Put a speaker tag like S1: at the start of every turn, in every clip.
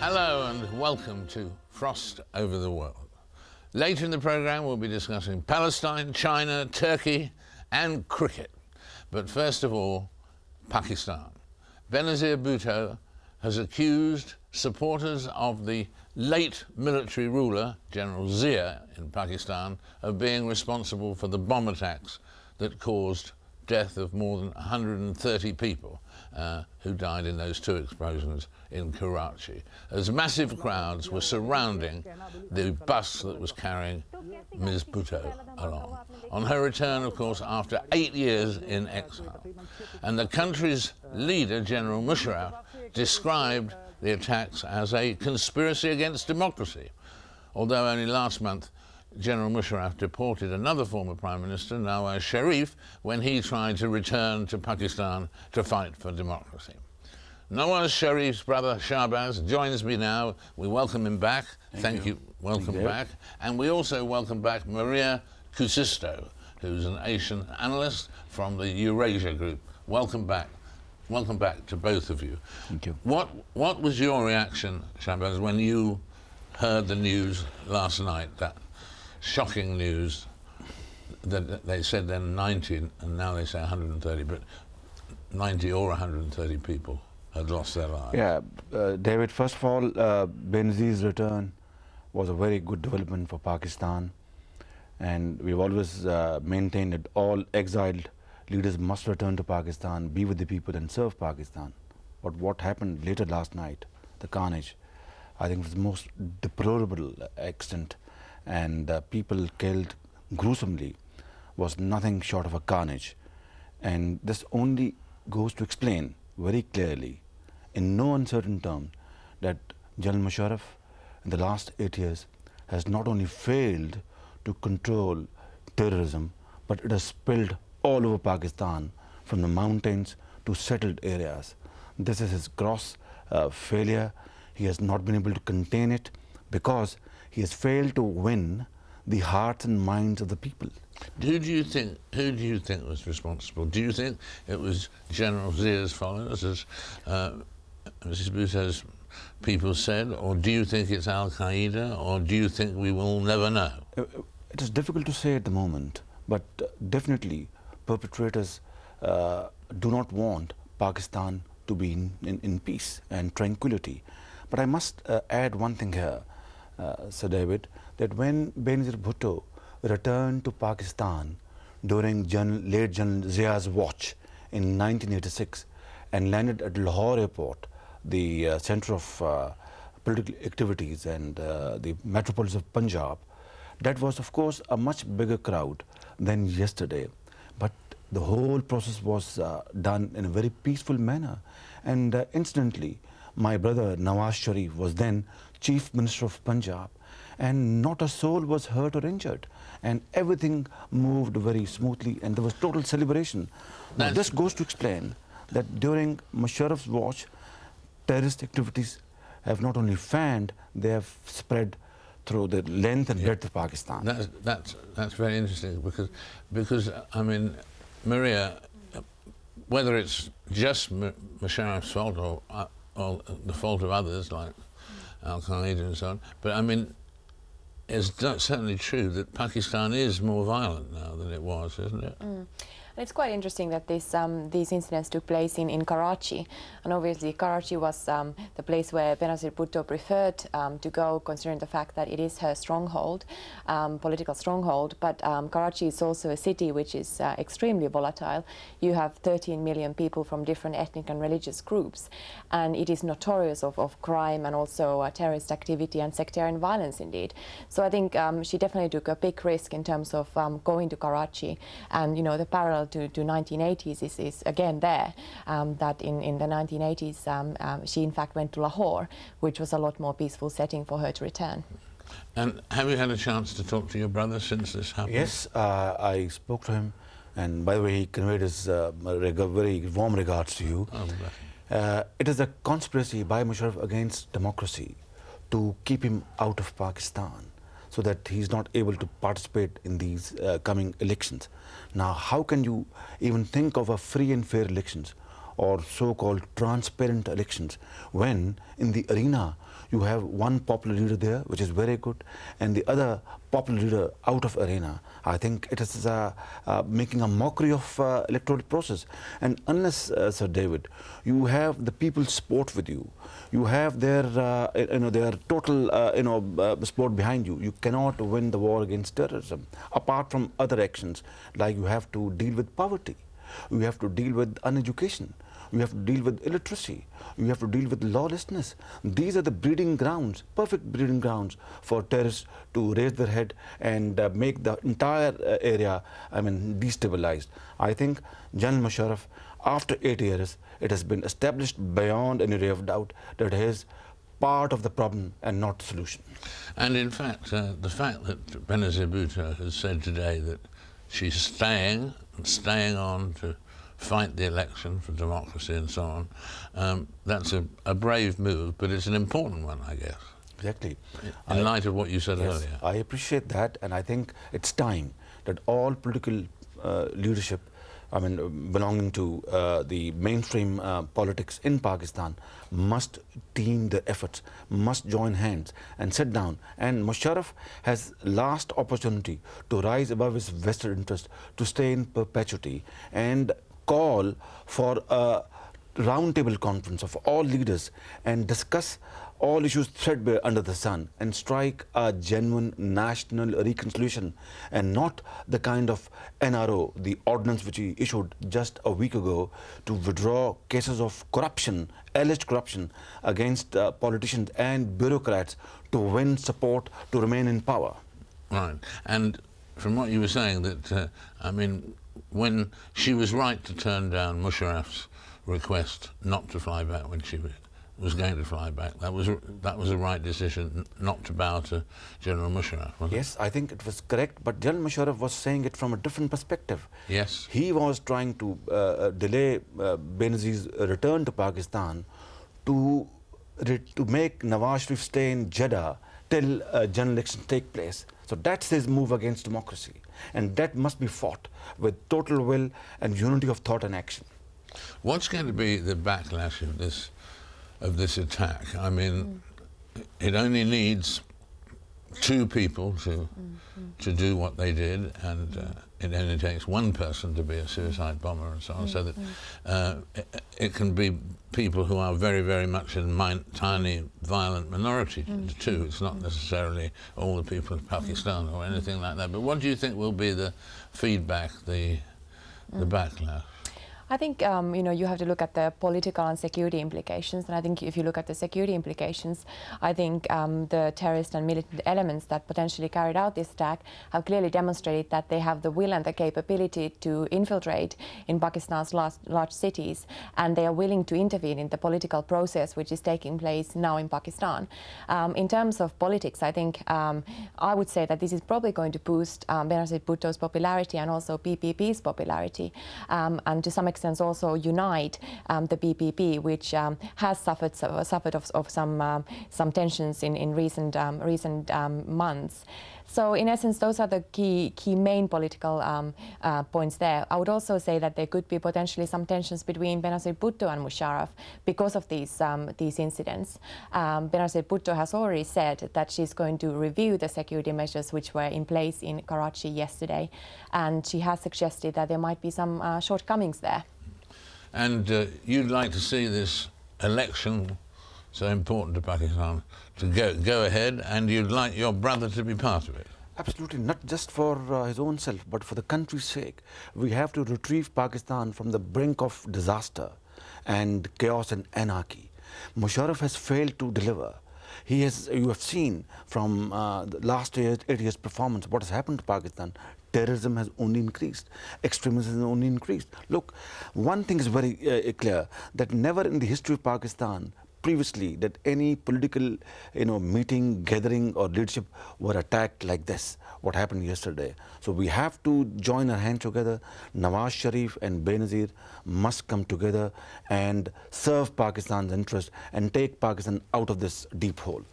S1: Hello and welcome to Frost Over the World. Later in the programme we'll be discussing Palestine, China, Turkey and cricket. But first of all, Pakistan. Benazir Bhutto has accused supporters of the late military ruler, General Zia in Pakistan, of being responsible for the bomb attacks that caused death of more than 130 people who died in those two explosions in Karachi, as massive crowds were surrounding the bus that was carrying Ms. Bhutto along. On her return, of course, after 8 years in exile. And the country's leader, General Musharraf, described the attacks as a conspiracy against democracy, although only last month General Musharraf deported another former Prime Minister, Nawaz Sharif, when he tried to return to Pakistan to fight for democracy. Nawaz Sharif's brother, Shahbaz, joins me now. We welcome him back. Thank you. Welcome back. And we also welcome back Maria Kuusisto, who's an Asian analyst from the Eurasia group. Welcome back. Welcome back to both of you.
S2: Thank you.
S1: What was your reaction, Shahbaz, when you heard the news last night, that shocking news that they said then 90 and now they say 130, but 90 or 130 people had lost their lives?
S2: Yeah, David, first of all, Benazir's return was a very good development for Pakistan, and we've always maintained that all exiled leaders must return to Pakistan, be with the people and serve Pakistan. But what happened later last night, the carnage, I think was the most deplorable extent, and people killed gruesomely, was nothing short of a carnage. And this only goes to explain very clearly, in no uncertain terms, that General Musharraf in the last 8 years has not only failed to control terrorism, but it has spilled all over Pakistan, from the mountains to settled areas. This is his gross failure. He has not been able to contain it because he has failed to win the hearts and minds of the people.
S1: Who do you think was responsible? Do you think it was General Zia's followers, as Mrs. Bhutto's people said, or do you think it's Al-Qaeda, or do you think we will never know?
S2: It is difficult to say at the moment, but definitely perpetrators do not want Pakistan to be in peace and tranquility. But I must add one thing here, Sir David, that when Benazir Bhutto returned to Pakistan during late General Zia's watch in 1986 and landed at Lahore airport, the center of political activities and the metropolis of Punjab, that was of course a much bigger crowd than yesterday. But the whole process was done in a very peaceful manner. And incidentally, my brother Nawaz Sharif was then Chief Minister of Punjab, and not a soul was hurt or injured, and everything moved very smoothly, and there was total celebration. Now this goes to explain that during Musharraf's watch, terrorist activities have not only fanned, they have spread through the length and breadth of Pakistan.
S1: That's very interesting, because I mean, Maria, whether it's just Musharraf's fault or the fault of others like Al-Qaeda and so on, but I mean, it's certainly true that Pakistan is more violent now than it was, isn't it?
S3: It's quite interesting that these incidents took place in Karachi, and obviously Karachi was the place where Benazir Bhutto preferred to go, considering the fact that it is her stronghold, political stronghold. But Karachi is also a city which is extremely volatile. You have 13 million people from different ethnic and religious groups, and it is notorious of crime and also terrorist activity and sectarian violence indeed. So I think she definitely took a big risk in terms of going to Karachi, and the parallel to 1980s is again there, that in the 1980s she in fact went to Lahore, which was a lot more peaceful setting for her to return.
S1: And have you had a chance to talk to your brother since this happened?
S2: Yes, I spoke to him, and by the way, he conveyed his very warm regards to you.
S1: Oh,
S2: it is a conspiracy by Musharraf against democracy to keep him out of Pakistan, so that he's not able to participate in these coming elections. Now, how can you even think of a free and fair elections or so-called transparent elections, when in the arena you have one popular leader there, which is very good, and the other popular leader out of arena. I think it is making a mockery of electoral process. And unless, Sir David, you have the people's support with you, you have their, their total, support behind you, you cannot win the war against terrorism. Apart from other actions, like you have to deal with poverty, you have to deal with uneducation, you have to deal with illiteracy, you have to deal with lawlessness. These are the breeding grounds, perfect breeding grounds for terrorists to raise their head and make the entire area, destabilized. I think General Musharraf, after 8 years, it has been established beyond any ray of doubt that he is part of the problem and not the solution.
S1: And in fact, the fact that Benazir Bhutto has said today that she's staying on to fight the election for democracy and so on, that's a brave move, but it's an important one, I guess.
S2: Exactly.
S1: In light of what you said earlier.
S2: I appreciate that, and I think it's time that all political leadership, belonging to the mainstream politics in Pakistan, must team their efforts, must join hands and sit down. And Musharraf has last opportunity to rise above his vested interest, to stay in perpetuity and call for a roundtable conference of all leaders and discuss all issues threadbare under the sun and strike a genuine national reconciliation, and not the kind of NRO, the ordinance which he issued just a week ago to withdraw cases of corruption, alleged corruption against politicians and bureaucrats to win support to remain in power.
S1: Right. And from what you were saying, that when she was right to turn down Musharraf's request not to fly back when she was going to fly back, that was a right decision not to bow to General Musharraf, wasn't it?
S2: Yes, I think it was correct, but General Musharraf was saying it from a different perspective.
S1: Yes.
S2: He was trying to delay Benazir's return to Pakistan to make Nawaz Sharif stay in Jeddah till general elections take place. So that's his move against democracy, and that must be fought with total will and unity of thought and action.
S1: What's going to be the backlash of this attack? It only needs two people to do what they did, and it only takes one person to be a suicide bomber and so on, so that it can be people who are very, very much in tiny, violent minority too. It's not necessarily all the people of Pakistan or anything like that. But what do you think will be the feedback, the backlash?
S3: I think you have to look at the political and security implications, and I think if you look at the security implications, I think the terrorist and militant elements that potentially carried out this attack have clearly demonstrated that they have the will and the capability to infiltrate in Pakistan's large cities, and they are willing to intervene in the political process which is taking place now in Pakistan. In terms of politics, I think I would say that this is probably going to boost Benazir Bhutto's popularity and also PPP's popularity, and to some extent also unite the PPP, which has suffered of some tensions in recent months. So in essence, those are the key main political points there. I would also say that there could be potentially some tensions between Benazir Bhutto and Musharraf because of these incidents. Benazir Bhutto has already said that she's going to review the security measures which were in place in Karachi yesterday, and she has suggested that there might be some shortcomings there.
S1: And you'd like to see this election, so important to Pakistan, to go ahead, and you'd like your brother to be part of it?
S2: Absolutely, not just for his own self, but for the country's sake. We have to retrieve Pakistan from the brink of disaster and chaos and anarchy. Musharraf has failed to deliver. You have seen from the last 8 years' performance what has happened to Pakistan. Terrorism has only increased. Extremism has only increased. Look, one thing is very clear, that never in the history of Pakistan previously that any political meeting, gathering or leadership were attacked like this, what happened yesterday. So we have to join our hands together. Nawaz Sharif and Benazir must come together and serve Pakistan's interest and take Pakistan out of this deep hole.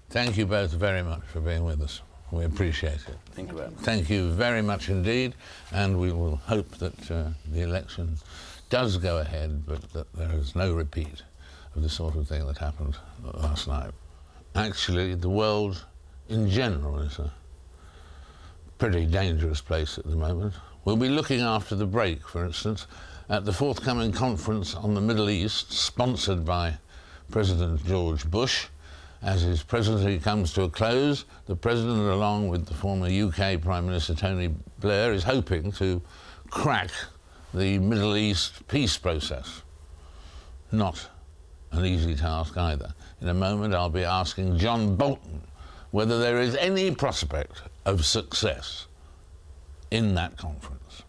S1: Thank you both very much for being with us. We appreciate it.
S2: Thank you very much.
S1: Thank you very much indeed, and we will hope that the election does go ahead, but that there is no repeat of the sort of thing that happened last night. Actually, the world in general is a pretty dangerous place at the moment. We'll be looking after the break, for instance, at the forthcoming conference on the Middle East, sponsored by President George Bush. As his presidency comes to a close, the President, along with the former UK Prime Minister Tony Blair, is hoping to crack the Middle East peace process. Not an easy task either. In a moment I'll be asking John Bolton whether there is any prospect of success in that conference.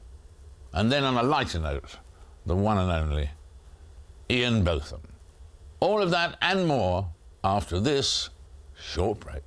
S1: And then on a lighter note, the one and only Ian Botham. All of that and more after this short break.